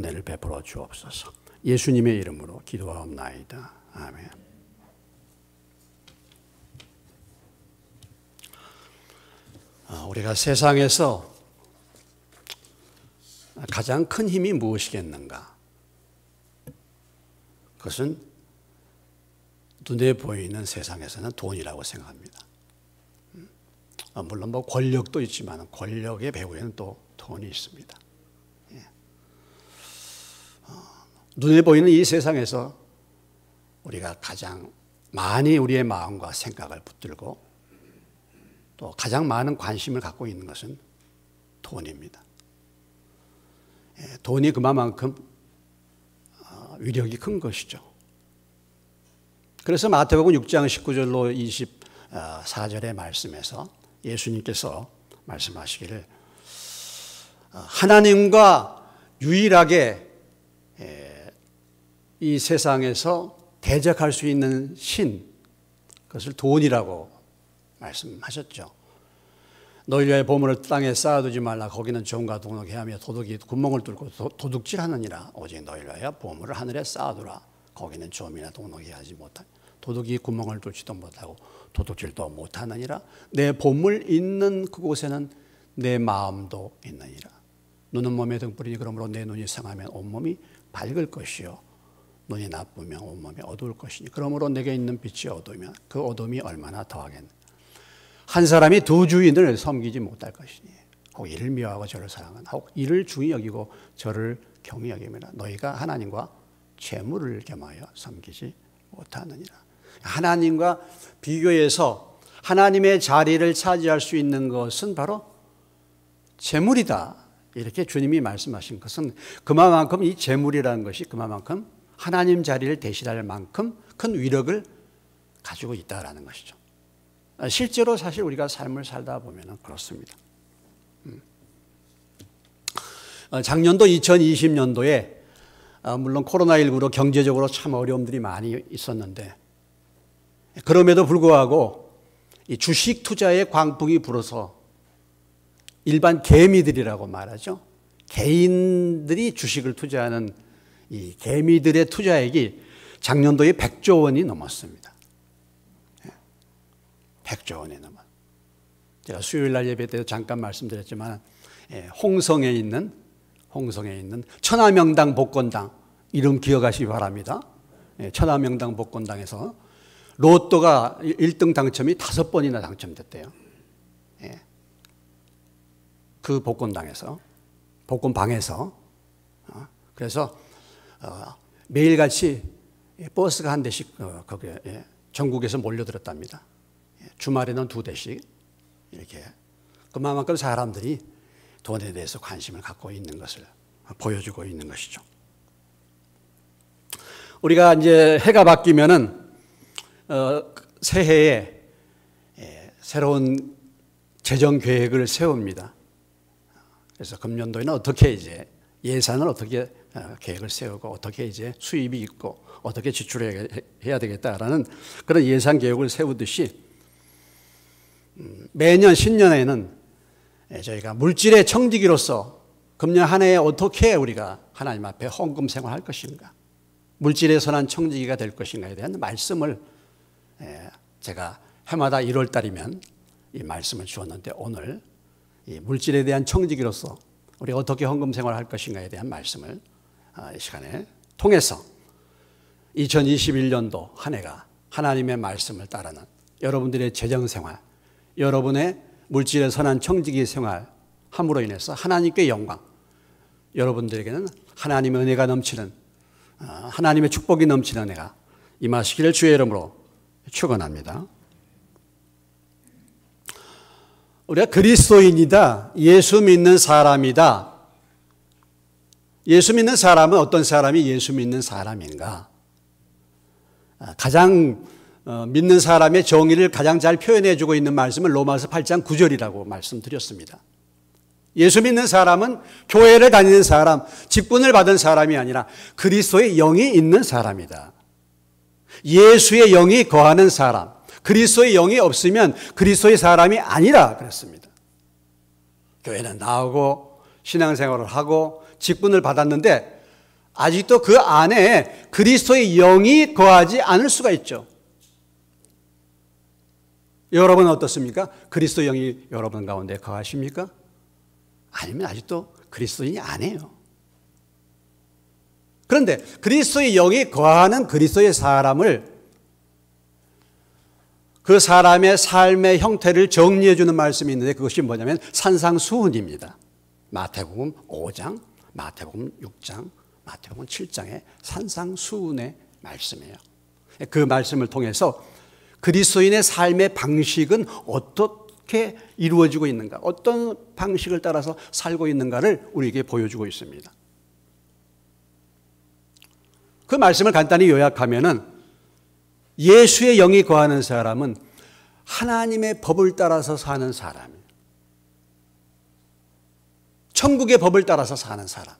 은혜를 베풀어 주옵소서. 예수님의 이름으로 기도하옵나이다. 아멘. 우리가 세상에서 가장 큰 힘이 무엇이겠는가? 그것은 눈에 보이는 세상에서는 돈이라고 생각합니다. 물론 권력도 있지만 권력의 배후에는 또 돈이 있습니다. 눈에 보이는 이 세상에서 우리가 가장 많이 우리의 마음과 생각을 붙들고 또 가장 많은 관심을 갖고 있는 것은 돈입니다. 돈이 그만큼 위력이 큰 것이죠. 그래서 마태복음 6장 19절로 24절의 말씀에서 예수님께서 말씀하시기를 하나님과 유일하게 이 세상에서 대적할 수 있는 신, 그것을 돈이라고 말씀하셨죠. 너희의 보물을 땅에 쌓아두지 말라. 거기는 종과 동록이 하며 도둑이 구멍을 뚫고 도둑질하느니라. 오직 너희의 보물을 하늘에 쌓아두라. 거기는 좀이나 동록이 하지 못하니 도둑이 구멍을 뚫지도 못하고 도둑질도 못하느니라. 내 보물 있는 그곳에는 내 마음도 있느니라. 눈은 몸의 등불이니 그러므로 내 눈이 상하면 온몸이 밝을 것이요 눈이 나쁘면 온몸이 어두울 것이니 그러므로 내게 있는 빛이 어두우면 그 어둠이 얼마나 더하겠느냐. 한 사람이 두 주인을 섬기지 못할 것이니 혹 이를 미워하고 저를 사랑하나 혹 이를 중히 여기고 저를 경히 여기면 너희가 하나님과 재물을 겸하여 섬기지 못하느니라. 하나님과 비교해서 하나님의 자리를 차지할 수 있는 것은 바로 재물이다. 이렇게 주님이 말씀하신 것은 그만큼 이 재물이라는 것이 그만큼 하나님 자리를 대신할 만큼 큰 위력을 가지고 있다라는 것이죠. 실제로 사실 우리가 삶을 살다 보면 그렇습니다. 작년도 2020년도에 물론 코로나19로 경제적으로 참 어려움들이 많이 있었는데 그럼에도 불구하고 이 주식 투자에 광풍이 불어서 일반 개미들이라고 말하죠. 개인들이 주식을 투자하는 이 개미들의 투자액이 작년도에 100조 원이 넘었습니다. 100조 원이 넘어. 제가 수요일 날 예배 때 잠깐 말씀드렸지만 홍성에 있는 천하명당 복권당 이름 기억하시기 바랍니다. 천하명당 복권당에서 로또가 1등 당첨이 5번이나 당첨됐대요. 그 복권방에서 그래서 매일같이 버스가 한 대씩 거기에 전국에서 몰려들었답니다. 주말에는 2대씩 이렇게 그만큼 사람들이 돈에 대해서 관심을 갖고 있는 것을 보여주고 있는 것이죠. 우리가 이제 해가 바뀌면은 새해에 새로운 재정 계획을 세웁니다. 그래서 금년도에는 어떻게 이제 예산을 어떻게 계획을 세우고 어떻게 이제 수입이 있고 어떻게 지출해야 되겠다라는 그런 예산 계획을 세우듯이 매년 신년에는 저희가 물질의 청지기로서 금년 한 해에 어떻게 우리가 하나님 앞에 헌금 생활할 것인가, 물질의 선한 청지기가 될 것인가에 대한 말씀을 제가 해마다 1월 달이면 이 말씀을 주었는데 오늘 이 물질에 대한 청지기로서 우리가 어떻게 헌금 생활을 할 것인가에 대한 말씀을 이 시간에 통해서 2021년도 한 해가 하나님의 말씀을 따르는 여러분들의 재정 생활, 여러분의 물질의 선한 청지기 생활 함으로 인해서 하나님께 영광, 여러분들에게는 하나님의 은혜가 넘치는 하나님의 축복이 넘치는 은혜가 임하시기를 주의 이름으로 축원합니다. 우리가 그리스도인이다, 예수 믿는 사람이다. 예수 믿는 사람은 어떤 사람이 예수 믿는 사람인가? 가장 믿는 사람의 정의를 가장 잘 표현해주고 있는 말씀을 로마서 8장 9절이라고 말씀드렸습니다. 예수 믿는 사람은 교회를 다니는 사람, 직분을 받은 사람이 아니라 그리스도의 영이 있는 사람이다. 예수의 영이 거하는 사람, 그리스도의 영이 없으면 그리스도의 사람이 아니라 그랬습니다. 교회는 나오고 신앙생활을 하고 직분을 받았는데 아직도 그 안에 그리스도의 영이 거하지 않을 수가 있죠. 여러분은 어떻습니까? 그리스도의 영이 여러분 가운데 거하십니까? 아니면 아직도 그리스도인이 아니에요. 그런데 그리스도의 영이 거하는 그리스도의 사람을, 그 사람의 삶의 형태를 정리해 주는 말씀이 있는데 그것이 뭐냐면 산상수훈입니다. 마태복음 5장, 마태복음 6장, 마태복음 7장의 산상수훈의 말씀이에요. 그 말씀을 통해서 그리스도인의 삶의 방식은 어떻게 이루어지고 있는가, 어떤 방식을 따라서 살고 있는가를 우리에게 보여주고 있습니다. 그 말씀을 간단히 요약하면은 예수의 영이 거하는 사람은 하나님의 법을 따라서 사는 사람이에요. 천국의 법을 따라서 사는 사람.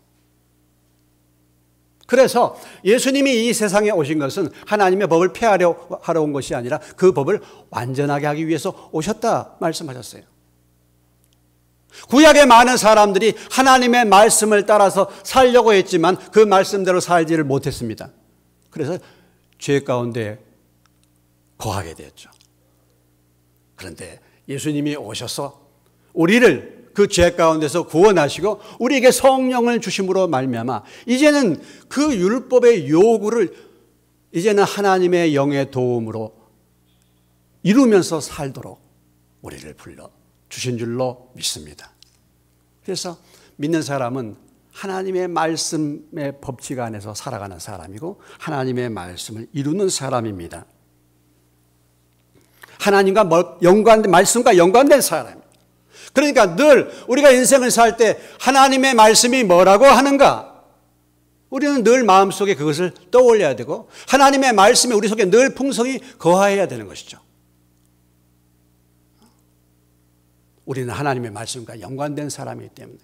그래서 예수님이 이 세상에 오신 것은 하나님의 법을 폐하려 온 것이 아니라 그 법을 완전하게 하기 위해서 오셨다 말씀하셨어요. 구약의 많은 사람들이 하나님의 말씀을 따라서 살려고 했지만 그 말씀대로 살지를 못했습니다. 그래서 죄 가운데 거하게 되었죠. 그런데 예수님이 오셔서 우리를 그 죄 가운데서 구원하시고 우리에게 성령을 주심으로 말미암아 이제는 그 율법의 요구를 이제는 하나님의 영의 도움으로 이루면서 살도록 우리를 불러 주신 줄로 믿습니다. 그래서 믿는 사람은 하나님의 말씀의 법칙 안에서 살아가는 사람이고 하나님의 말씀을 이루는 사람입니다. 하나님과 말씀과 연관된 사람입니다. 그러니까 늘 우리가 인생을 살 때 하나님의 말씀이 뭐라고 하는가? 우리는 늘 마음속에 그것을 떠올려야 되고 하나님의 말씀이 우리 속에 늘 풍성히 거하여야 되는 것이죠. 우리는 하나님의 말씀과 연관된 사람이기 때문에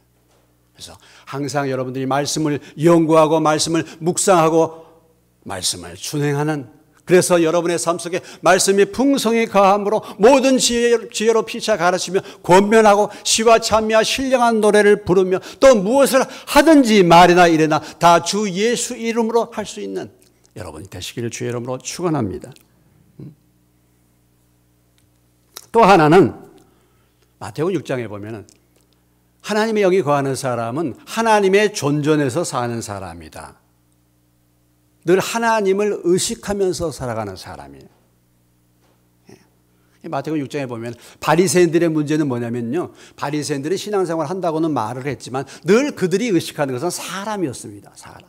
그래서 항상 여러분들이 말씀을 연구하고 말씀을 묵상하고 말씀을 준행하는, 그래서 여러분의 삶 속에 말씀이 풍성히 거함으로 모든 지혜로 피차 가르치며 권면하고 시와 찬미와 신령한 노래를 부르며 또 무엇을 하든지 말이나 이래나 다 주 예수 이름으로 할 수 있는 여러분이 되시기를 주의 이름으로 축원합니다. 또 하나는 마태복음 6장에 보면은 하나님의 영이 거하는 사람은 하나님의 존전에서 사는 사람이다. 늘 하나님을 의식하면서 살아가는 사람이에요. 마태복음 6장에 보면 바리새인들의 문제는 뭐냐면요, 바리새인들이 신앙생활을 한다고는 말을 했지만 늘 그들이 의식하는 것은 사람이었습니다. 사람.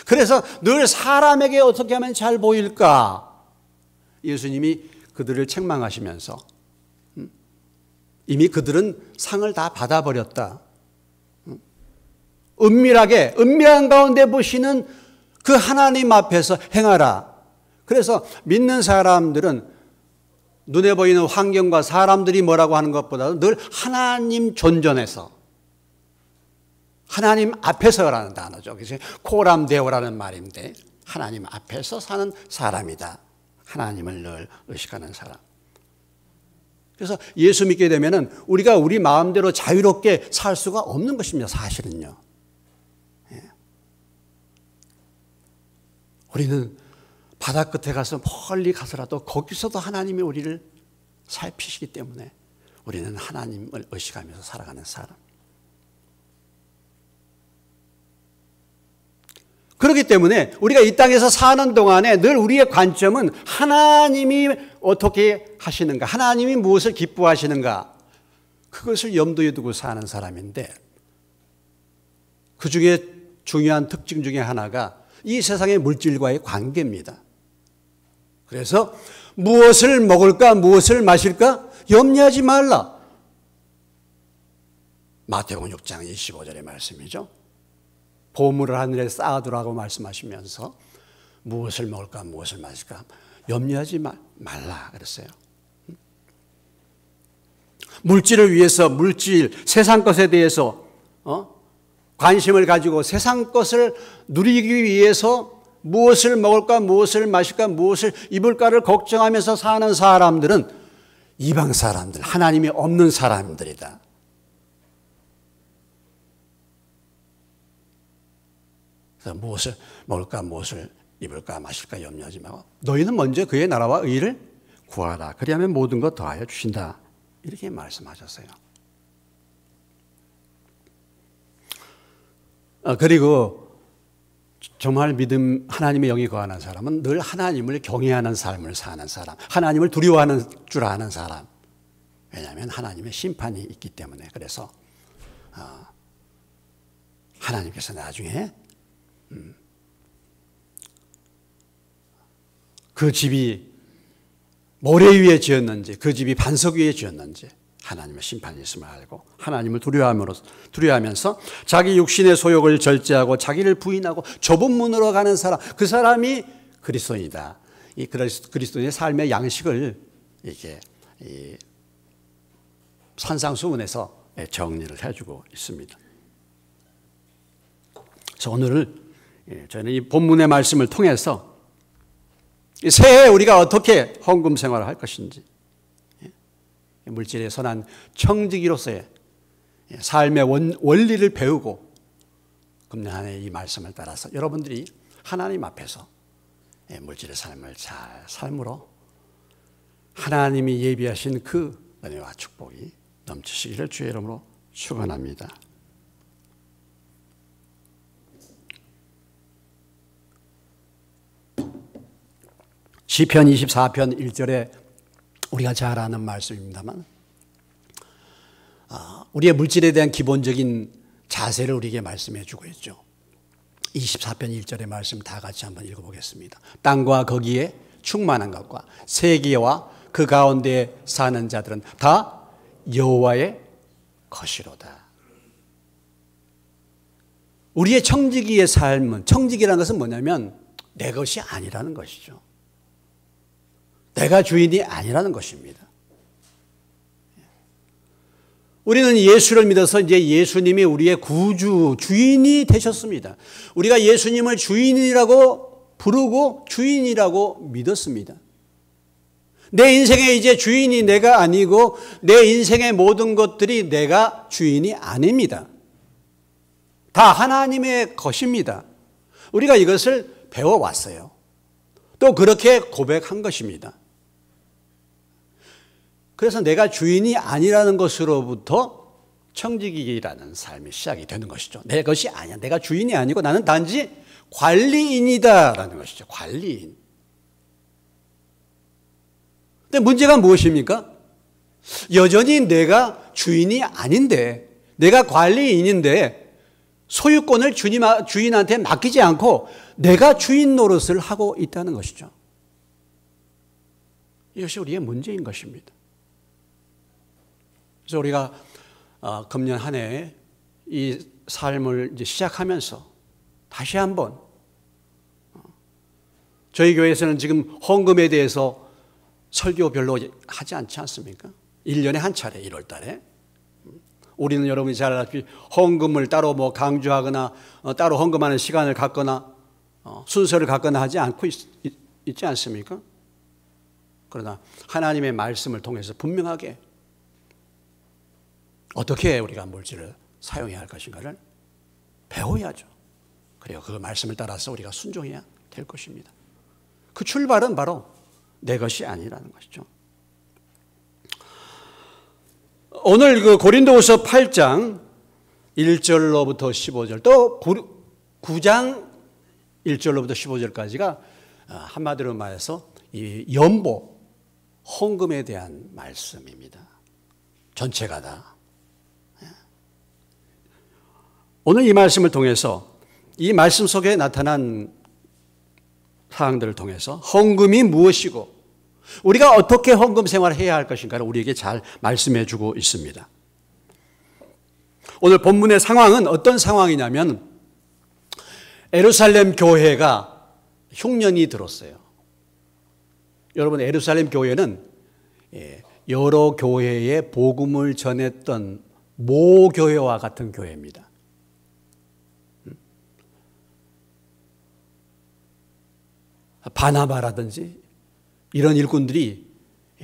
그래서 늘 사람에게 어떻게 하면 잘 보일까? 예수님이 그들을 책망하시면서 이미 그들은 상을 다 받아버렸다. 은밀한 가운데 보시는 그 하나님 앞에서 행하라. 그래서 믿는 사람들은 눈에 보이는 환경과 사람들이 뭐라고 하는 것보다도 늘 하나님 존전에서, 하나님 앞에서라는 단어죠. 그래서 코람데오라는 말인데 하나님 앞에서 사는 사람이다. 하나님을 늘 의식하는 사람. 그래서 예수 믿게 되면은 우리가 우리 마음대로 자유롭게 살 수가 없는 것입니다. 사실은요. 우리는 바다 끝에 가서 멀리 가서라도 거기서도 하나님이 우리를 살피시기 때문에 우리는 하나님을 의식하면서 살아가는 사람. 그렇기 때문에 우리가 이 땅에서 사는 동안에 늘 우리의 관점은 하나님이 어떻게 하시는가, 하나님이 무엇을 기뻐하시는가, 그것을 염두에 두고 사는 사람인데 그 중에 중요한 특징 중에 하나가 이 세상의 물질과의 관계입니다. 그래서 무엇을 먹을까, 무엇을 마실까 염려하지 말라. 마태복음 6장 25절의 말씀이죠. 보물을 하늘에 쌓아두라고 말씀하시면서 무엇을 먹을까, 무엇을 마실까 염려하지 말라 그랬어요. 물질을 위해서 세상 것에 대해서 관심을 가지고 세상 것을 누리기 위해서 무엇을 먹을까, 무엇을 마실까, 무엇을 입을까를 걱정하면서 사는 사람들은 이방 사람들, 하나님이 없는 사람들이다. 그래서 무엇을 먹을까 무엇을 입을까 마실까 염려하지 말고 너희는 먼저 그의 나라와 의를 구하라. 그리하면 모든 것 더하여 주신다. 이렇게 말씀하셨어요. 그리고 정말 믿음 하나님의 영이 거하는 사람은 늘 하나님을 경외하는 삶을 사는 사람, 하나님을 두려워하는 줄 아는 사람. 왜냐하면 하나님의 심판이 있기 때문에. 그래서 하나님께서 나중에 그 집이 모래 위에 지었는지 그 집이 반석 위에 지었는지 하나님의 심판이 있음을 알고 하나님을 두려워하면서 자기 육신의 소욕을 절제하고 자기를 부인하고 좁은 문으로 가는 사람, 그 사람이 그리스도인이다. 이 그리스도인의 삶의 양식을 이게 산상수훈에서 정리를 해주고 있습니다. 그래서 오늘 저는 이 본문의 말씀을 통해서 새해 우리가 어떻게 헌금 생활을 할 것인지, 물질에 선한 청지기로서의 삶의 원리를 배우고 금년 한 해 이 말씀을 따라서 여러분들이 하나님 앞에서 물질의 삶을 잘 삶으로 하나님이 예비하신 그 은혜와 축복이 넘치시기를 주의 이름으로 축원합니다. 시편 24편 1절에 우리가 잘 아는 말씀입니다만 우리의 물질에 대한 기본적인 자세를 우리에게 말씀해 주고 있죠. 24편 1절의 말씀 다 같이 한번 읽어보겠습니다. 땅과 거기에 충만한 것과 세계와 그 가운데 사는 자들은 다 여호와의 것이로다. 우리의 청지기의 삶은, 청지기라는 것은 뭐냐면 내 것이 아니라는 것이죠. 내가 주인이 아니라는 것입니다. 우리는 예수를 믿어서 이제 예수님이 우리의 구주, 주인이 되셨습니다. 우리가 예수님을 주인이라고 부르고 주인이라고 믿었습니다. 내 인생의 이제 주인이 내가 아니고 내 인생의 모든 것들이 내가 주인이 아닙니다. 다 하나님의 것입니다. 우리가 이것을 배워왔어요. 또 그렇게 고백한 것입니다. 그래서 내가 주인이 아니라는 것으로부터 청지기라는 삶이 시작이 되는 것이죠. 내 것이 아니야. 내가 주인이 아니고 나는 단지 관리인이다라는 것이죠. 관리인. 근데 문제가 무엇입니까? 여전히 내가 주인이 아닌데, 내가 관리인인데 소유권을 주인한테 맡기지 않고 내가 주인 노릇을 하고 있다는 것이죠. 이것이 우리의 문제인 것입니다. 그래서 우리가 금년 한 해 이 삶을 이제 시작하면서 다시 한번 저희 교회에서는 지금 헌금에 대해서 설교 별로 하지 않지 않습니까? 1년에 한 차례 1월 달에. 우리는 여러분이 잘 알다시피 헌금을 따로 뭐 강조하거나 따로 헌금하는 시간을 갖거나 순서를 갖거나 하지 않고 있지 않습니까? 그러나 하나님의 말씀을 통해서 분명하게 어떻게 우리가 물질을 사용해야 할 것인가를 배워야죠. 그리고 그 말씀을 따라서 우리가 순종해야 될 것입니다. 그 출발은 바로 내 것이 아니라는 것이죠. 오늘 그 고린도후서 8장 1절로부터 15절 또 9장 1절로부터 15절까지가 한마디로 말해서 이 연보, 헌금에 대한 말씀입니다. 전체가 다. 오늘 이 말씀을 통해서 이 말씀 속에 나타난 사항들을 통해서 헌금이 무엇이고 우리가 어떻게 헌금 생활을 해야 할 것인가를 우리에게 잘 말씀해 주고 있습니다. 오늘 본문의 상황은 어떤 상황이냐면 예루살렘 교회가 흉년이 들었어요. 여러분, 예루살렘 교회는 여러 교회에 복음을 전했던 모교회와 같은 교회입니다. 바나바라든지 이런 일꾼들이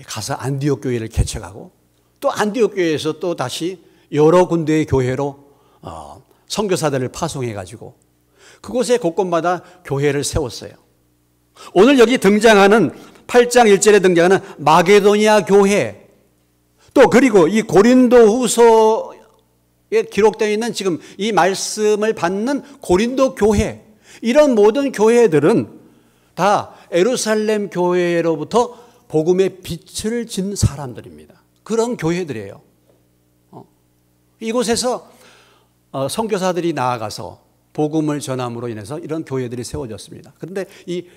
가서 안디옥 교회를 개척하고 또 안디옥 교회에서 또 다시 여러 군데의 교회로 선교사들을 파송해 가지고 그곳에 곳곳마다 교회를 세웠어요. 오늘 여기 등장하는 8장 1절에 등장하는 마게도니아 교회, 또 그리고 이 고린도후서에 기록되어 있는 지금 이 말씀을 받는 고린도 교회, 이런 모든 교회들은 다 예루살렘 교회로부터 복음의 빛을 진 사람들입니다. 그런 교회들이에요. 이곳에서 선교사들이 나아가서 복음을 전함으로 인해서 이런 교회들이 세워졌습니다. 그런데 이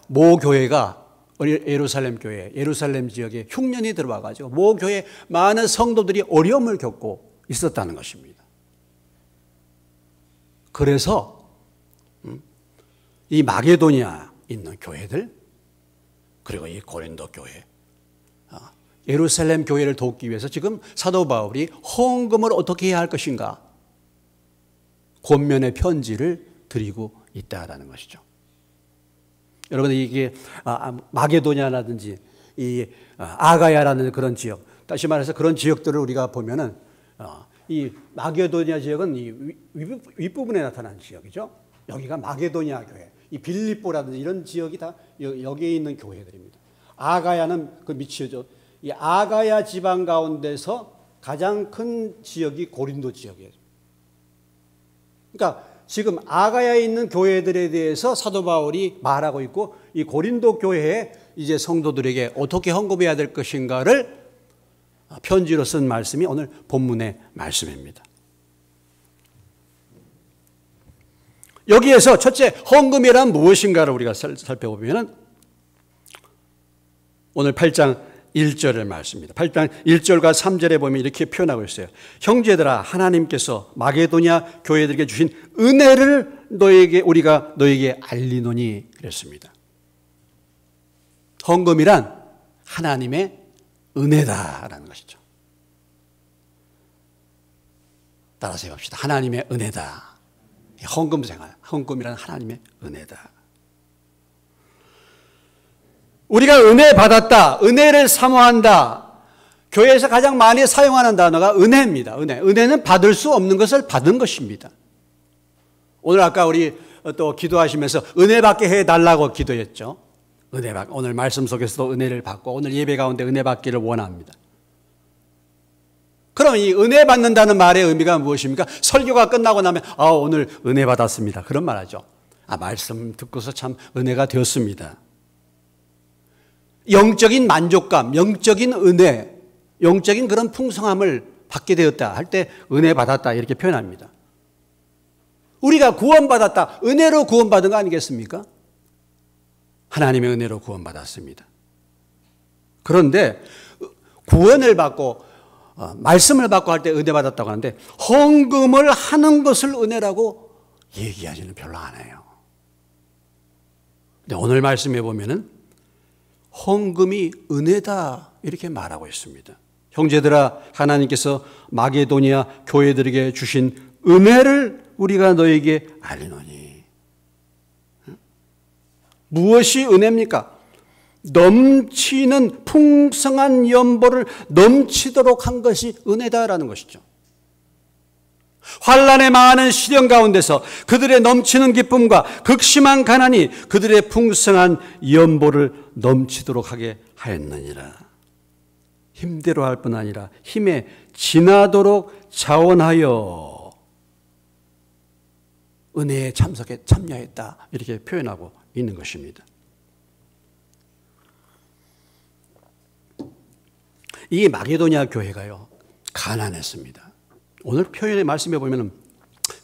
모 교회가 예루살렘 교회, 예루살렘 지역에 흉년이 들어와가지고 모 교회 많은 성도들이 어려움을 겪고 있었다는 것입니다. 그래서 이 마게도니아 있는 교회들, 그리고 이 고린도 교회, 예루살렘 교회를 돕기 위해서 지금 사도 바울이 헌금을 어떻게 해야 할 것인가, 권면의 편지를 드리고 있다라는 것이죠. 여러분, 이게 마게도냐라든지 이 아가야라는 그런 지역, 다시 말해서 그런 지역들을 우리가 보면은 이 마게도냐 지역은 이 윗부분에 나타난 지역이죠. 여기가 마게도냐 교회, 이 빌립보라든지 이런 지역이 다 여기에 있는 교회들입니다. 아가야는 그 밑이죠. 이 아가야 지방 가운데서 가장 큰 지역이 고린도 지역이에요. 그러니까 지금 아가야에 있는 교회들에 대해서 사도 바울이 말하고 있고, 이 고린도 교회에 이제 성도들에게 어떻게 헌금해야 될 것인가를 편지로 쓴 말씀이 오늘 본문의 말씀입니다. 여기에서 첫째, 헌금이란 무엇인가를 우리가 살펴보면 오늘 8장 1절의 말씀입니다. 8장 1절과 3절에 보면 이렇게 표현하고 있어요. 형제들아, 하나님께서 마게도냐 교회들에게 주신 은혜를 우리가 너에게 알리노니 그랬습니다. 헌금이란 하나님의 은혜다라는 것이죠. 따라서 해봅시다. 하나님의 은혜다. 헌금 생활, 헌금이란 하나님의 은혜다. 우리가 은혜 받았다, 은혜를 사모한다. 교회에서 가장 많이 사용하는 단어가 은혜입니다. 은혜는 받을 수 없는 것을 받은 것입니다. 오늘 아까 우리 또 기도하시면서 은혜 받게 해달라고 기도했죠. 오늘 말씀 속에서도 은혜를 받고 오늘 예배 가운데 은혜 받기를 원합니다. 그럼 이 은혜 받는다는 말의 의미가 무엇입니까? 설교가 끝나고 나면 오늘 은혜 받았습니다, 그런 말 하죠. 말씀 듣고서 참 은혜가 되었습니다. 영적인 만족감, 영적인 은혜, 영적인 그런 풍성함을 받게 되었다 할 때 은혜 받았다 이렇게 표현합니다. 우리가 구원받았다, 은혜로 구원받은 거 아니겠습니까? 하나님의 은혜로 구원받았습니다. 그런데 구원을 받고 말씀을 받고 할 때 은혜 받았다고 하는데, 헌금을 하는 것을 은혜라고 얘기하지는 별로 안 해요. 근데 오늘 말씀해 보면은 헌금이 은혜다 이렇게 말하고 있습니다. 형제들아, 하나님께서 마게도니아 교회들에게 주신 은혜를 우리가 너에게 알리노니. 무엇이 은혜입니까? 넘치는 풍성한 연보를 넘치도록 한 것이 은혜다라는 것이죠. 환난의 많은 시련 가운데서 그들의 넘치는 기쁨과 극심한 가난이 그들의 풍성한 연보를 넘치도록 하게 하였느니라. 힘대로 할 뿐 아니라 힘에 지나도록 자원하여 은혜에 참여했다 이렇게 표현하고 있는 것입니다. 이 마게도니아 교회가요, 가난했습니다. 오늘 표현의 말씀에 보면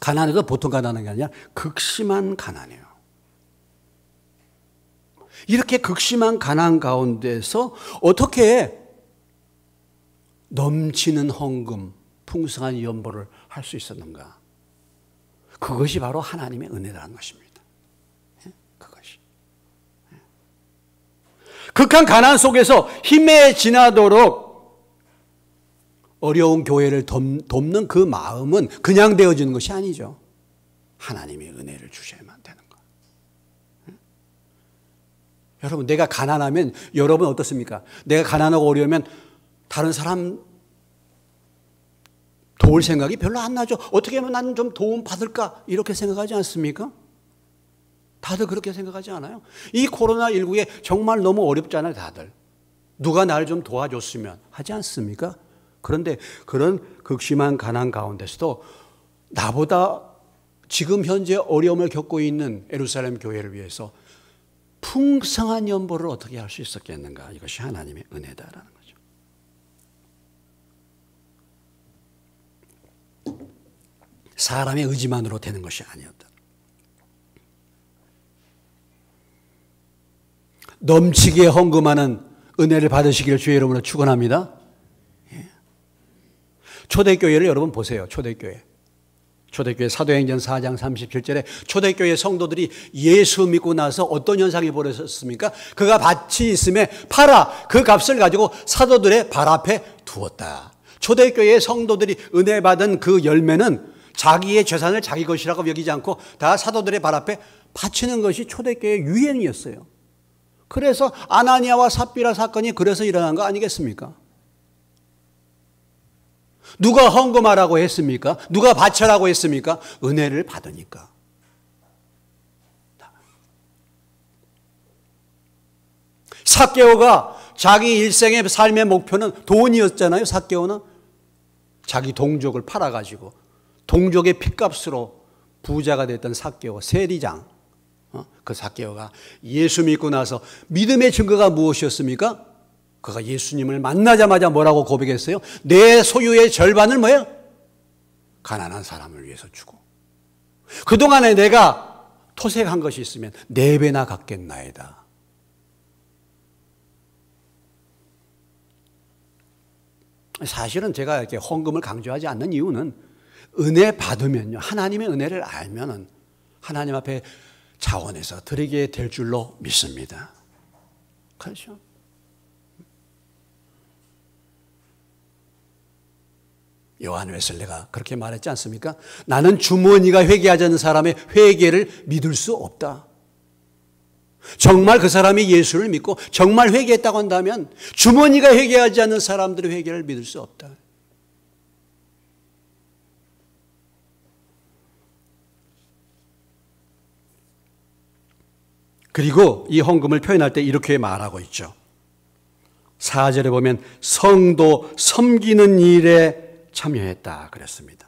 가난해도 보통 가난한 게 아니라 극심한 가난이에요. 이렇게 극심한 가난 가운데서 어떻게 넘치는 헌금, 풍성한 연보를 할 수 있었는가? 그것이 바로 하나님의 은혜라는 것입니다. 그것이. 극한 가난 속에서 힘에 지나도록 어려운 교회를 돕는 그 마음은 그냥 되어지는 것이 아니죠. 하나님의 은혜를 주셔야만 되는 것. 여러분, 내가 가난하면 여러분 어떻습니까? 내가 가난하고 어려우면 다른 사람 도울 생각이 별로 안 나죠. 어떻게 하면 나는 좀 도움 받을까? 이렇게 생각하지 않습니까? 다들 그렇게 생각하지 않아요? 이 코로나19에 정말 너무 어렵잖아요, 다들. 누가 나를 좀 도와줬으면 하지 않습니까? 그런데 그런 극심한 가난 가운데서도 나보다 지금 현재 어려움을 겪고 있는 예루살렘 교회를 위해서 풍성한 연보를 어떻게 할 수 있었겠는가? 이것이 하나님의 은혜다라는 거죠. 사람의 의지만으로 되는 것이 아니었다. 넘치게 헌금하는 은혜를 받으시기를 주의 이름으로 축원합니다. 초대교회를 여러분 보세요. 초대교회 사도행전 4장 37절에 초대교회 성도들이 예수 믿고 나서 어떤 현상이 벌어졌습니까? 그가 밭이 있음에 팔아 그 값을 가지고 사도들의 발 앞에 두었다. 초대교회 성도들이 은혜 받은 그 열매는 자기의 재산을 자기 것이라고 여기지 않고 다 사도들의 발 앞에 바치는 것이 초대교회의 유행이었어요. 그래서 아나니아와 삽비라 사건이 그래서 일어난 거 아니겠습니까? 누가 헌금하라고 했습니까? 누가 바쳐라고 했습니까? 은혜를 받으니까. 삭개오가 자기 일생의 삶의 목표는 돈이었잖아요. 삭개오는 자기 동족을 팔아가지고 동족의 핏값으로 부자가 됐던 삭개오 세리장. 그 삭개오가 예수 믿고 나서 믿음의 증거가 무엇이었습니까? 그가 예수님을 만나자마자 뭐라고 고백했어요? 내 소유의 절반을 뭐예요? 가난한 사람을 위해서 주고 그동안에 내가 토색한 것이 있으면 4배나 갚겠나이다. 사실은 제가 이렇게 헌금을 강조하지 않는 이유는 은혜 받으면요, 하나님의 은혜를 알면은 하나님 앞에 자원해서 드리게 될 줄로 믿습니다. 그렇죠? 요한 웨슬리가 그렇게 말했지 않습니까? 나는 주머니가 회개하지 않는 사람의 회개를 믿을 수 없다. 정말 그 사람이 예수를 믿고 정말 회개했다고 한다면 주머니가 회개하지 않는 사람들의 회개를 믿을 수 없다. 그리고 이 헌금을 표현할 때 이렇게 말하고 있죠. 4절에 보면 성도 섬기는 일에 참여했다 그랬습니다.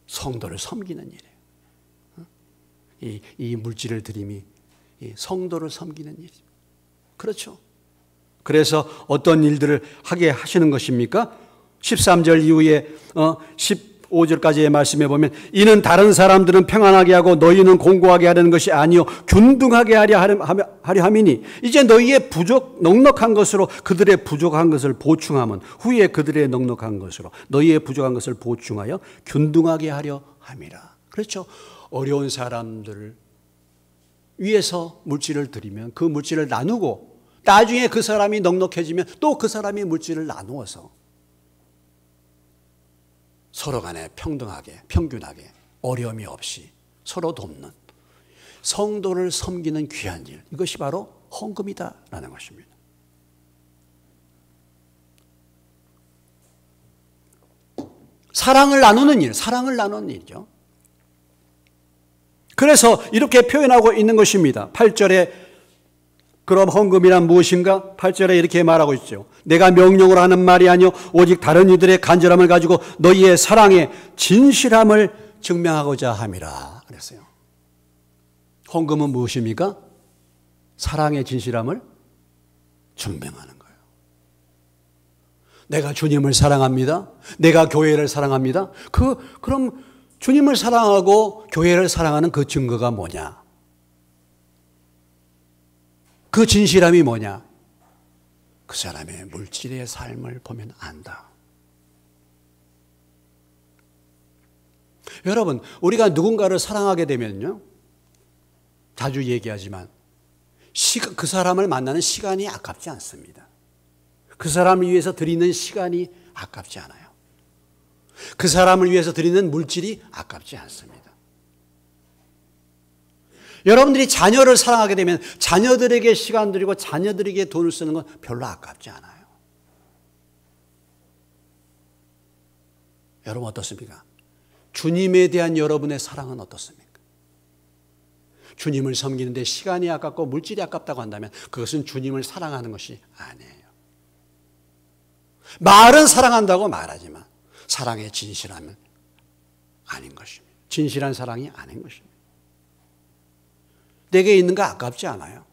성도를 섬기는 일이에요. 이 물질을 드림이 성도를 섬기는 일이죠. 그렇죠. 그래서 어떤 일들을 하게 하시는 것입니까? 13절 이후에 15절까지의 말씀에 보면 이는 다른 사람들은 평안하게 하고 너희는 공고하게 하려는 것이 아니요 균등하게 하려 함이니 이제 너희의 넉넉한 것으로 그들의 부족한 것을 보충하면 후에 그들의 넉넉한 것으로 너희의 부족한 것을 보충하여 균등하게 하려 함이라. 그렇죠. 어려운 사람들을 위해서 물질을 드리면 그 물질을 나누고 나중에 그 사람이 넉넉해지면 또 그 사람이 물질을 나누어서 서로 간에 평등하게, 평균하게, 어려움이 없이 서로 돕는 성도를 섬기는 귀한 일. 이것이 바로 헌금이다라는 것입니다. 사랑을 나누는 일, 사랑을 나누는 일이죠. 그래서 이렇게 표현하고 있는 것입니다. 8절에 그럼 헌금이란 무엇인가? 8절에 이렇게 말하고 있죠. 내가 명령으로 하는 말이 아니요 오직 다른 이들의 간절함을 가지고 너희의 사랑의 진실함을 증명하고자 함이라 그랬어요. 헌금은 무엇입니까? 사랑의 진실함을 증명하는 거예요. 내가 주님을 사랑합니다. 내가 교회를 사랑합니다. 그럼 주님을 사랑하고 교회를 사랑하는 그 증거가 뭐냐? 그 진실함이 뭐냐? 그 사람의 물질의 삶을 보면 안다. 여러분, 우리가 누군가를 사랑하게 되면요, 자주 얘기하지만 그 사람을 만나는 시간이 아깝지 않습니다. 그 사람을 위해서 드리는 시간이 아깝지 않아요. 그 사람을 위해서 드리는 물질이 아깝지 않습니다. 여러분들이 자녀를 사랑하게 되면 자녀들에게 시간 드리고 자녀들에게 돈을 쓰는 건 별로 아깝지 않아요. 여러분 어떻습니까? 주님에 대한 여러분의 사랑은 어떻습니까? 주님을 섬기는데 시간이 아깝고 물질이 아깝다고 한다면 그것은 주님을 사랑하는 것이 아니에요. 말은 사랑한다고 말하지만 사랑의 진실함은 아닌 것입니다. 진실한 사랑이 아닌 것입니다. 내게 있는 거 아깝지 않아요.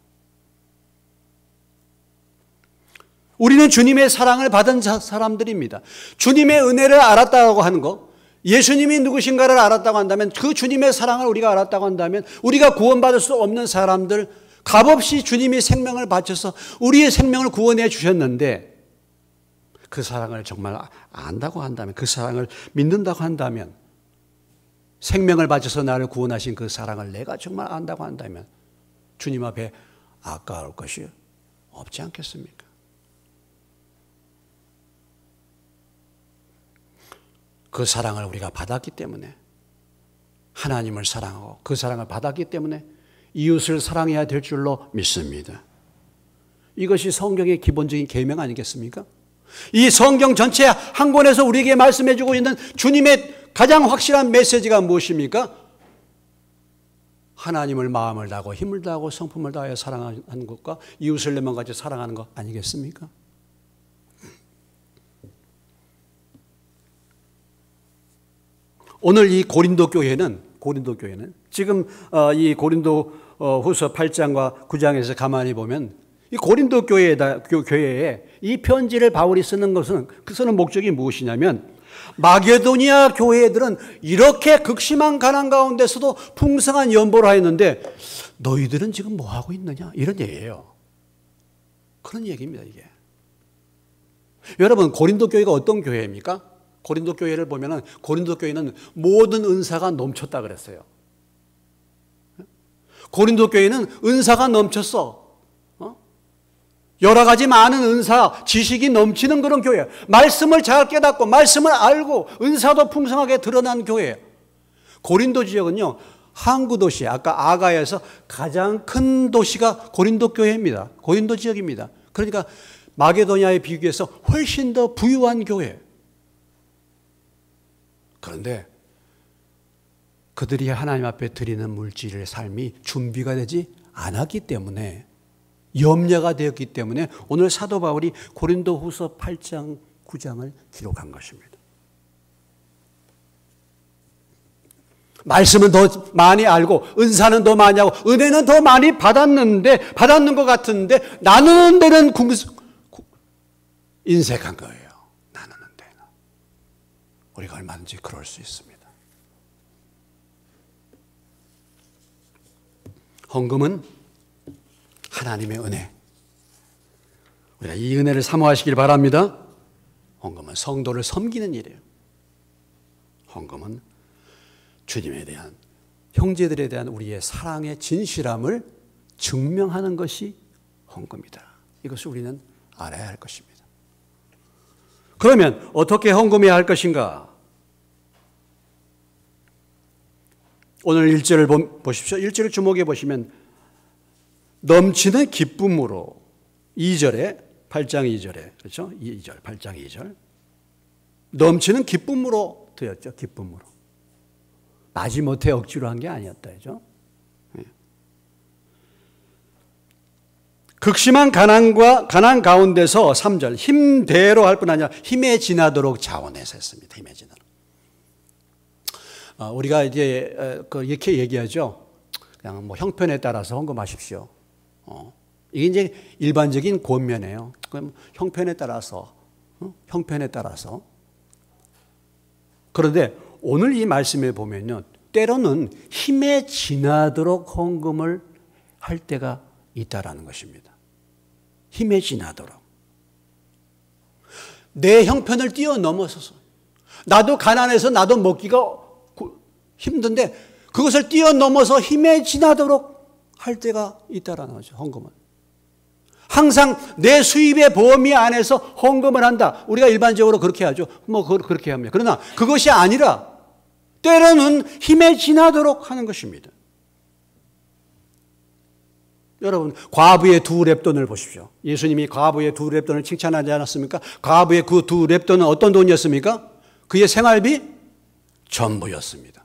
우리는 주님의 사랑을 받은 사람들입니다. 주님의 은혜를 알았다고 하는 것, 예수님이 누구신가를 알았다고 한다면, 그 주님의 사랑을 우리가 알았다고 한다면 우리가 구원받을 수 없는 사람들, 값없이 주님이 생명을 바쳐서 우리의 생명을 구원해 주셨는데 그 사랑을 정말 안다고 한다면, 그 사랑을 믿는다고 한다면, 생명을 바쳐서 나를 구원하신 그 사랑을 내가 정말 안다고 한다면 주님 앞에 아까울 것이 없지 않겠습니까? 그 사랑을 우리가 받았기 때문에, 하나님을 사랑하고 그 사랑을 받았기 때문에 이웃을 사랑해야 될 줄로 믿습니다. 이것이 성경의 기본적인 계명 아니겠습니까? 이 성경 전체 한 권에서 우리에게 말씀해 주고 있는 주님의 가장 확실한 메시지가 무엇입니까? 하나님을 마음을 다하고 힘을 다하고 성품을 다하여 사랑하는 것과 이웃을 내 마음같이 사랑하는 것 아니겠습니까? 오늘 이 고린도 교회는 지금 이 고린도 후서 8장과 9장에서 가만히 보면 이 고린도 교회에 이 편지를 바울이 쓰는 것은, 그 쓰는 목적이 무엇이냐면, 마게도니아 교회들은 이렇게 극심한 가난 가운데서도 풍성한 연보를 하였는데 너희들은 지금 뭐 하고 있느냐, 이런 얘기예요. 그런 얘기입니다, 이게. 여러분, 고린도 교회가 어떤 교회입니까? 고린도 교회를 보면은 고린도 교회는 모든 은사가 넘쳤다 그랬어요. 고린도 교회는 은사가 넘쳤어. 여러 가지 많은 은사, 지식이 넘치는 그런 교회예요. 말씀을 잘 깨닫고 말씀을 알고 은사도 풍성하게 드러난 교회예요. 고린도 지역은요, 항구 도시, 아까 아가야에서 가장 큰 도시가 고린도 교회입니다. 고린도 지역입니다. 그러니까 마게도니아에 비교해서 훨씬 더 부유한 교회예요. 그런데 그들이 하나님 앞에 드리는 물질의 삶이 준비가 되지 않았기 때문에, 염려가 되었기 때문에 오늘 사도 바울이 고린도 후서 8장, 9장을 기록한 것입니다. 말씀은 더 많이 알고 은사는 더 많이 하고 은혜는 더 많이 받았는 것 같은데 나누는 데는 인색한 거예요. 나누는 데는. 우리가 얼마든지 그럴 수 있습니다. 헌금은 하나님의 은혜. 우리가 이 은혜를 사모하시길 바랍니다. 헌금은 성도를 섬기는 일이에요. 헌금은 주님에 대한, 형제들에 대한 우리의 사랑의 진실함을 증명하는 것이 헌금이다. 이것을 우리는 알아야 할 것입니다. 그러면 어떻게 헌금해야 할 것인가? 오늘 1절을 보십시오. 1절을 주목해 보시면 넘치는 기쁨으로, 2절에 8장 2절에, 그렇죠? 2절, 8장 2절. 넘치는 기쁨으로 되었죠. 기쁨으로. 마지못해 억지로 한 게 아니었다죠. 극심한 가난 가운데서 3절, 힘대로 할 뿐 아니라 힘에 지나도록 자원해서 했습니다. 힘에 지나도록. 우리가 이제 이렇게 얘기하죠. 그냥 뭐 형편에 따라서 헌금하십시오. 이게 이제 일반적인 권면이에요. 그럼 형편에 따라서. 그런데 오늘 이 말씀에 보면요, 때로는 힘에 지나도록 헌금을 할 때가 있다라는 것입니다. 힘에 지나도록. 내 형편을 뛰어넘어서서, 나도 가난해서 나도 먹기가 힘든데 그것을 뛰어넘어서 힘에 지나도록 할 때가 있다라는 거죠. 헌금은. 항상 내 수입의 범위 안에서 헌금을 한다. 우리가 일반적으로 그렇게 하죠. 그렇게 합니다. 그러나 그것이 아니라 때로는 힘에 지나도록 하는 것입니다. 여러분, 과부의 2렙돈을 보십시오. 예수님이 과부의 2렙돈을 칭찬하지 않았습니까? 과부의 그 2렙돈은 어떤 돈이었습니까? 그의 생활비 전부였습니다.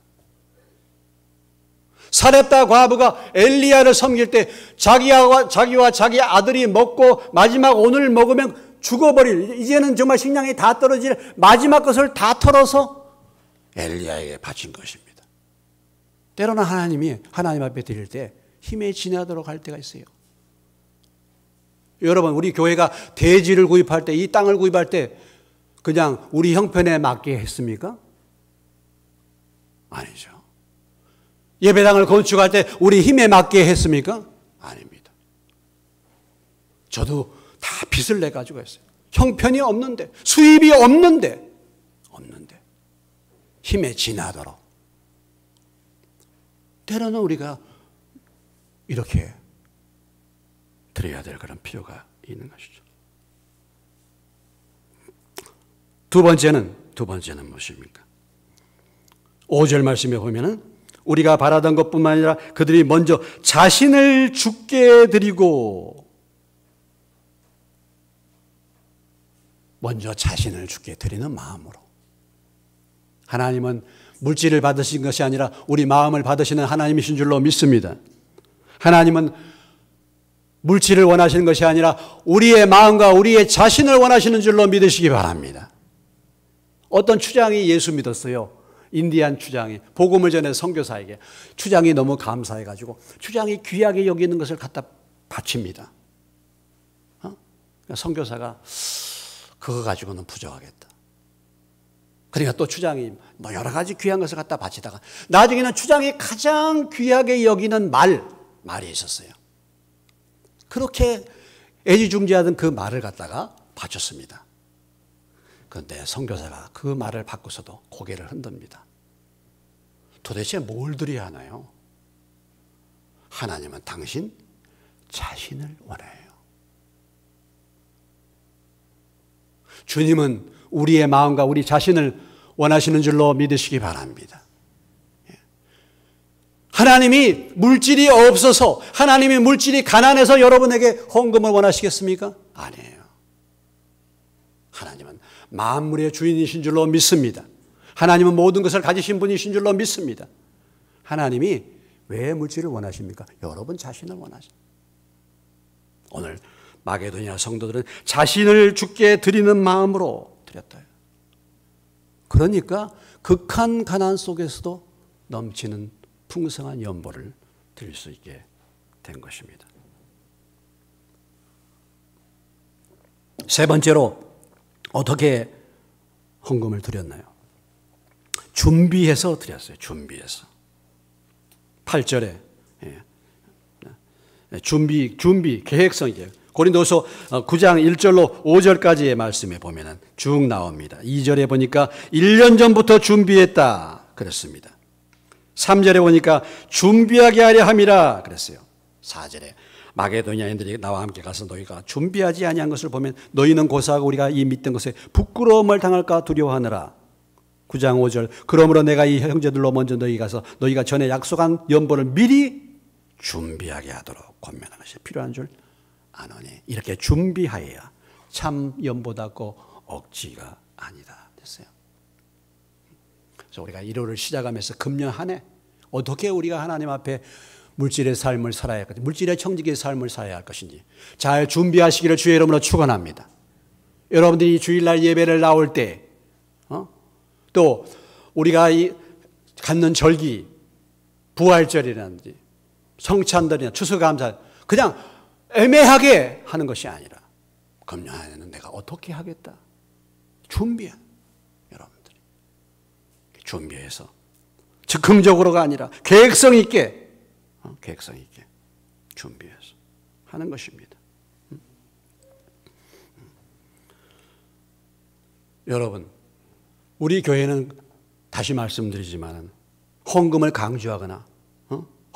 사렙다 과부가 엘리야를 섬길 때 자기와 자기 아들이 먹고 마지막 오늘 먹으면 죽어버릴, 이제는 정말 식량이 다 떨어질 마지막 것을 다 털어서 엘리야에게 바친 것입니다. 때로는 하나님이 하나님 앞에 드릴 때 힘에 지나도록 할 때가 있어요. 여러분, 우리 교회가 대지를 구입할 때, 이 땅을 구입할 때 그냥 우리 형편에 맞게 했습니까? 아니죠. 예배당을 건축할 때 우리 힘에 맞게 했습니까? 아닙니다. 저도 다 빚을 내가지고 했어요. 형편이 없는데, 수입이 없는데 힘에 지나도록. 때로는 우리가 이렇게 드려야 될 그런 필요가 있는 것이죠. 두 번째는 무엇입니까? 5절 말씀에 보면은 우리가 바라던 것뿐만 아니라 그들이 먼저 자신을 주께 드리고, 먼저 자신을 주께 드리는 마음으로. 하나님은 물질을 받으신 것이 아니라 우리 마음을 받으시는 하나님이신 줄로 믿습니다. 하나님은 물질을 원하시는 것이 아니라 우리의 마음과 우리의 자신을 원하시는 줄로 믿으시기 바랍니다. 어떤 추장이 예수 믿었어요. 인디안 추장이 복음을 전해 선교사에게. 추장이 너무 감사해가지고 추장이 귀하게 여기는 것을 갖다 바칩니다. 선교사가 그거 가지고는 부족하겠다. 그러니까 또 추장이 뭐 여러 가지 귀한 것을 갖다 바치다가 나중에는 추장이 가장 귀하게 여기는 말이 있었어요. 그렇게 애지중지하던 그 말을 갖다가 바쳤습니다. 그런데 선교사가 그 말을 받고서도 고개를 흔듭니다. 도대체 뭘 드려야 하나요? 하나님은 당신 자신을 원해요. 주님은 우리의 마음과 우리 자신을 원하시는 줄로 믿으시기 바랍니다. 하나님이 물질이 없어서, 하나님이 물질이 가난해서 여러분에게 헌금을 원하시겠습니까? 아니에요. 하나님은 만물의 주인이신 줄로 믿습니다. 하나님은 모든 것을 가지신 분이신 줄로 믿습니다. 하나님이 왜 물질을 원하십니까? 여러분 자신을 원하십니다. 오늘 마게도니아 성도들은 자신을 주께 드리는 마음으로 드렸다. 그러니까 극한 가난 속에서도 넘치는 풍성한 연보를 드릴 수 있게 된 것입니다. 세 번째로 어떻게 헌금을 드렸나요? 준비해서 드렸어요. 준비해서. 8절에 준비 계획성이에요. 고린도서 9장 1절로 5절까지의 말씀에 보면은 쭉 나옵니다. 2절에 보니까 1년 전부터 준비했다 그랬습니다. 3절에 보니까 준비하게 하려 함이라 그랬어요. 4절에 마게도니아인들이 나와 함께 가서 너희가 준비하지 아니한 것을 보면 너희는 고사하고 우리가 이 믿던 것에 부끄러움을 당할까 두려워하느라. 9장 5절 그러므로 내가 이 형제들로 먼저 너희 가서 너희가 전에 약속한 연보를 미리 준비하게 하도록 권면하는 것이 필요한 줄 아노니. 이렇게 준비하여야 참 연보답고 억지가 아니다 됐어요. 그래서 우리가 1월을 시작하면서 금년 한 해 어떻게 우리가 하나님 앞에 물질의 삶을 살아야 할 것인지, 물질의 청지기의 삶을 살아야 할 것인지 잘 준비하시기를 주의 이름으로 축원합니다. 여러분들이 주일날 예배를 나올 때 또 우리가 갖는 절기, 부활절이라든지 성찬들이나 추수감사 그냥 애매하게 하는 것이 아니라 금년 안에는 내가 어떻게 하겠다. 준비한 여러분들이 준비해서 즉흥적으로가 아니라 계획성 있게 준비해서 하는 것입니다. 여러분, 우리 교회는 다시 말씀드리지만 헌금을 강조하거나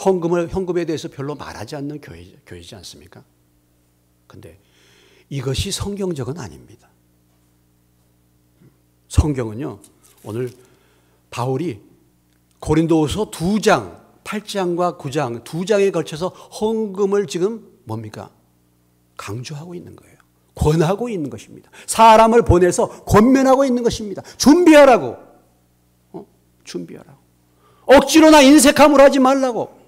헌금에 대해서 별로 말하지 않는 교회이지 않습니까? 그런데 이것이 성경적은 아닙니다. 성경은요, 오늘 바울이 고린도후서 2장, 8장과 9장, 2장에 걸쳐서 헌금을 지금 뭡니까? 강조하고 있는 거예요. 권하고 있는 것입니다. 사람을 보내서 권면하고 있는 것입니다. 준비하라고. 준비하라고. 억지로나 인색함으로 하지 말라고.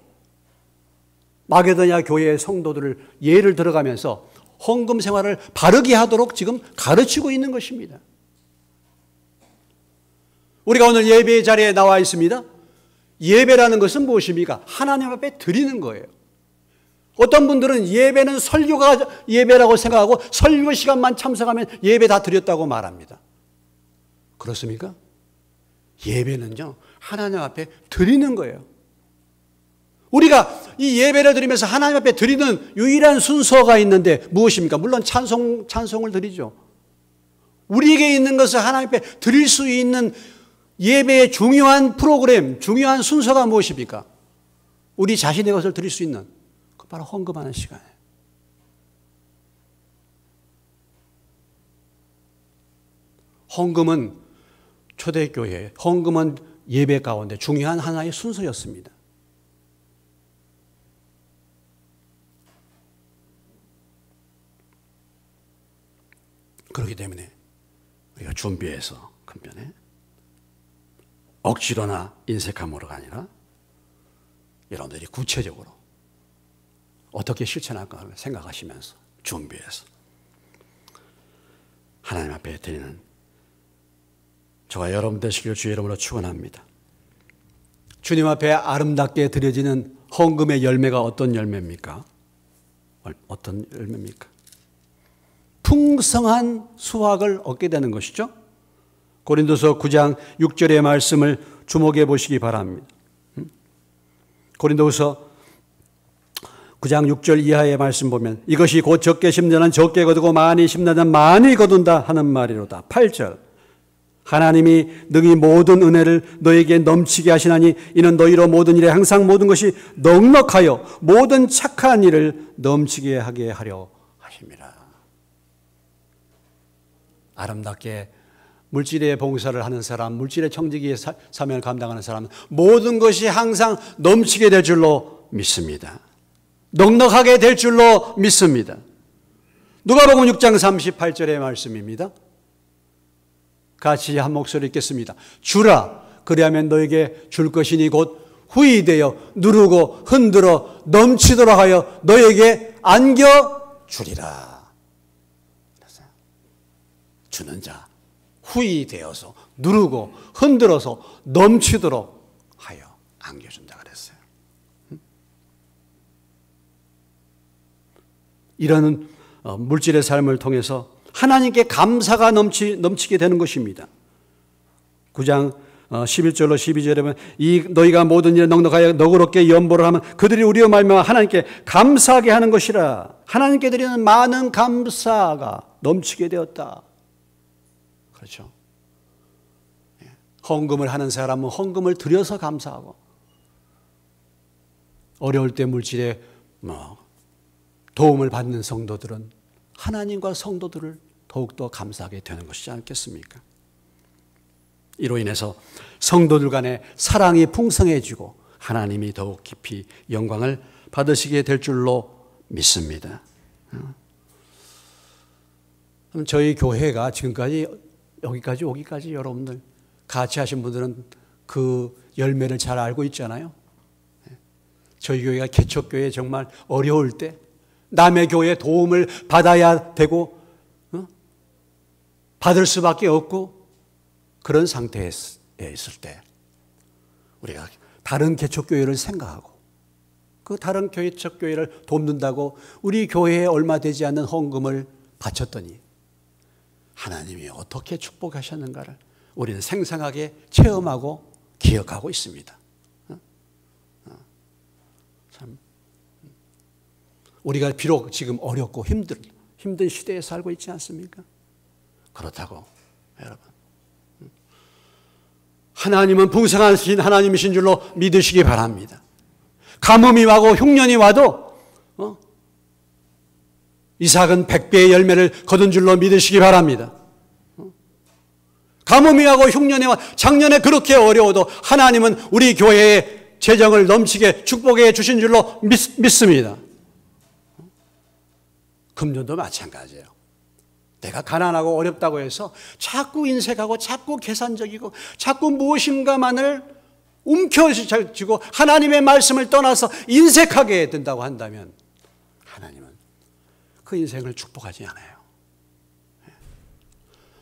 마게도냐 교회의 성도들을 예를 들어가면서 헌금 생활을 바르게 하도록 지금 가르치고 있는 것입니다. 우리가 오늘 예배의 자리에 나와 있습니다. 예배라는 것은 무엇입니까? 하나님 앞에 드리는 거예요. 어떤 분들은 예배는 설교가 예배라고 생각하고 설교 시간만 참석하면 예배 다 드렸다고 말합니다. 그렇습니까? 예배는요, 하나님 앞에 드리는 거예요. 우리가 이 예배를 드리면서 하나님 앞에 드리는 유일한 순서가 있는데 무엇입니까? 물론 찬송을 드리죠. 우리에게 있는 것을 하나님 앞에 드릴 수 있는 예배의 중요한 프로그램, 중요한 순서가 무엇입니까? 우리 자신의 것을 드릴 수 있는, 그 바로 헌금하는 시간이에요. 헌금은 초대교회, 헌금은 예배 가운데 중요한 하나의 순서였습니다. 그렇기 때문에 우리가 준비해서 큰편에 억지로나 인색함으로가 아니라 여러분들이 구체적으로 어떻게 실천할까 생각하시면서 준비해서 하나님 앞에 드리는 저와 여러분 되시길 주의 이름으로 축원합니다. 주님 앞에 아름답게 드려지는 헌금의 열매가 어떤 열매입니까? 어떤 열매입니까? 풍성한 수확을 얻게 되는 것이죠. 고린도서 9장 6절의 말씀을 주목해 보시기 바랍니다. 고린도서 9장 6절 이하의 말씀 보면 이것이 곧 적게 심는 자는 적게 거두고 많이 심는 자는 많이 거둔다 하는 말이로다. 8절 하나님이 능히 모든 은혜를 너에게 넘치게 하시나니 이는 너희로 모든 일에 항상 모든 것이 넉넉하여 모든 착한 일을 넘치게 하게 하려 하심이라. 아름답게 물질의 봉사를 하는 사람, 물질의 청지기의 사명을 감당하는 사람은 모든 것이 항상 넘치게 될 줄로 믿습니다. 넉넉하게 될 줄로 믿습니다. 누가복음 6장 38절의 말씀입니다. 같이 한 목소리 읽겠습니다. 주라, 그리하면 너에게 줄 것이니 곧 후히 되어 누르고 흔들어 넘치도록 하여 너에게 안겨주리라. 주는 자, 후히 되어서 누르고 흔들어서 넘치도록 하여 안겨준다 그랬어요. 이런 물질의 삶을 통해서 하나님께 감사가 넘치게 되는 것입니다. 9장 11절로 12절에 보면 이 너희가 모든 일에 넉넉하여 너그럽게 연보를 하면 그들이 우리와 말미암아 하나님께 감사하게 하는 것이라. 하나님께 드리는 많은 감사가 넘치게 되었다. 그렇죠. 헌금을 하는 사람은 헌금을 드려서 감사하고 어려울 때 물질에 도움을 받는 성도들은 하나님과 성도들을 더욱더 감사하게 되는 것이지 않겠습니까? 이로 인해서 성도들 간의 사랑이 풍성해지고 하나님이 더욱 깊이 영광을 받으시게 될 줄로 믿습니다. 그럼 저희 교회가 지금까지 여기까지 오기까지 여러분들 같이 하신 분들은 그 열매를 잘 알고 있잖아요. 저희 교회가 개척교회 정말 어려울 때 남의 교회의 도움을 받아야 되고 받을 수밖에 없고 그런 상태에 있을 때 우리가 다른 개척교회를 생각하고 그 다른 개척교회를 돕는다고 우리 교회에 얼마 되지 않는 헌금을 바쳤더니 하나님이 어떻게 축복하셨는가를 우리는 생생하게 체험하고 기억하고 있습니다. 참 우리가 비록 지금 어렵고 힘든 시대에 살고 있지 않습니까? 그렇다고 여러분 하나님은 풍성하신 하나님이신 줄로 믿으시기 바랍니다. 가뭄이 와고 흉년이 와도 이삭은 100배의 열매를 거둔 줄로 믿으시기 바랍니다. 가뭄이 와고 흉년이 와 작년에 그렇게 어려워도 하나님은 우리 교회에 재정을 넘치게 축복해 주신 줄로 믿습니다. 금년도 마찬가지예요. 내가 가난하고 어렵다고 해서 자꾸 인색하고 자꾸 계산적이고 자꾸 무엇인가만을 움켜쥐고 하나님의 말씀을 떠나서 인색하게 된다고 한다면 하나님은 그 인생을 축복하지 않아요.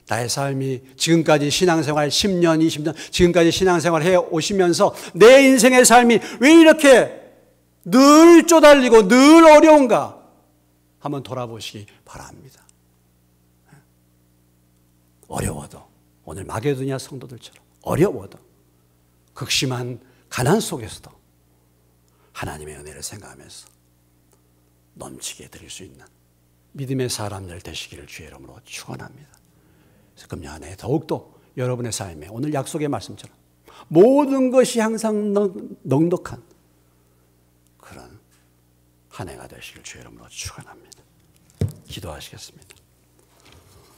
나의 삶이 지금까지 신앙생활 10년, 20년 지금까지 신앙생활 해 오시면서 내 인생의 삶이 왜 이렇게 늘 쪼달리고 늘 어려운가 한번 돌아보시기 바랍니다. 어려워도 오늘 마게도냐 성도들처럼 어려워도 극심한 가난 속에서도 하나님의 은혜를 생각하면서 넘치게 드릴 수 있는 믿음의 사람들 되시기를 주의 이름으로 축원합니다. 그래서 금년 한 해 더욱더 여러분의 삶에 오늘 약속의 말씀처럼 모든 것이 항상 넉넉한 그런 한 해가 되시길 주의 이름으로 축원합니다. 기도하시겠습니다.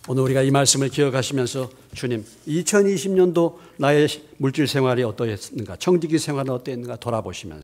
오늘 우리가 이 말씀을 기억하시면서 주님 2020년도 나의 물질 생활이 어떠했는가, 청지기 생활은 어떠했는가 돌아보시면서